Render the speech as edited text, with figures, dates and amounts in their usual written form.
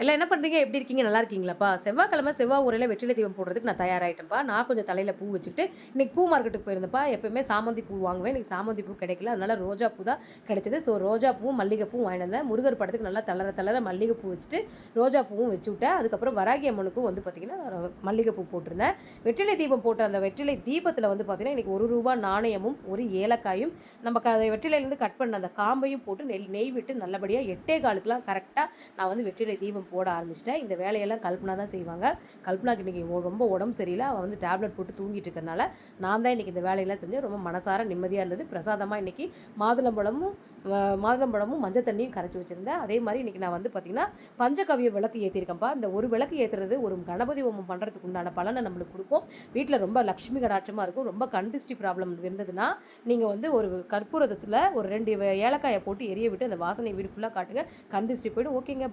எல்லாம் என்ன பண்றீங்க? எப்படி இருக்கீங்க? நல்லா இருக்கீங்களாப்பா? செவ்வாய்க்கிழமை செவ்வாய் ஓரையில வெற்றிலை தீபம் போடுறதுக்கு நான் தயாராயிட்டேன்ப்பா. நான் கொஞ்சம் தலையில பூ வச்சுக்கிட்டு, இன்னைக்கு பூ மார்க்கெட்டுக்கு போயிருந்தேன்ப்பா. எப்பவுமே சாமந்தி பூ வாங்குவேன். இன்னைக்கு சாமந்தி பூ கிடைக்கல. அதனால ரோஜா பூ தான் கிடைச்சது. ஸோ ரோஜா பூவும், மல்லிகை பூவும் வாங்கிட்டு வந்தேன். முருகர் படத்துக்கு நல்லா தளர தளர மல்லிகை பூ வச்சுட்டு, ரோஜா பூவும் வச்சு விட்டேன். அதுக்கப்புறம் வராகி அம்மனுக்கும் வந்து பார்த்தீங்கன்னா, மல்லிகை பூ போட்டிருந்தேன். வெற்றிலை தீபம் போட்ட அந்த வெற்றிலை தீபத்தில வந்து பார்த்தீங்கன்னா, இன்னைக்கு ரூ. 1 நாணயமும், ஒரு ஏலக்காயும், நம்ம வெற்றிலையிலேருந்து கட் பண்ண அந்த காம்பையும் போட்டு நெய் விட்டு நல்லபடியா 8:15க்குலாம் கரெக்ட்டா நான் வந்து வெற்றிலை தீபம் போட ஆரம்பிச்சிட்டேன். இந்த வேலையெல்லாம் கல்பனா தான் செய்வாங்க. கல்பனாக்கு இன்றைக்கி ரொம்ப உடம்பு சரியில்லை. அவள் வந்து டேப்லெட் போட்டு தூங்கிட்டு இருக்கறனால நான் தான் இன்றைக்கி இந்த வேலையெல்லாம் செஞ்சேன். ரொம்ப மனசார நிம்மதியாக இருந்தது. பிரசாதமாக இன்றைக்கி மாதுளம்பழமும் மஞ்சள் தண்ணியும் கரைச்சி வச்சுருந்தேன். அதே மாதிரி இன்றைக்கி நான் வந்து பார்த்திங்கன்னா பஞ்சகவ்ய விளக்கு ஏற்றிருக்கேன்ப்பா. இந்த ஒரு விளக்கு ஏற்றுறது ஒரு கணபதி ஹோமம் பண்ணுறதுக்கு உண்டான பலனை நம்மளுக்கு கொடுக்கும். வீட்டில் ரொம்ப லக்ஷ்மி கடாட்சமாக இருக்கும். ரொம்ப கண்டிஸ்டி ப்ராப்ளம் இருந்ததுன்னா நீங்கள் வந்து ஒரு கற்பூரத்தில் ஒரு 2 ஏலக்காயை போட்டு எரிய விட்டு அந்த வாசனை வீடு ஃபுல்லாக காட்டுங்க. கந்திஷ்டி போய்டும். ஓகேங்க.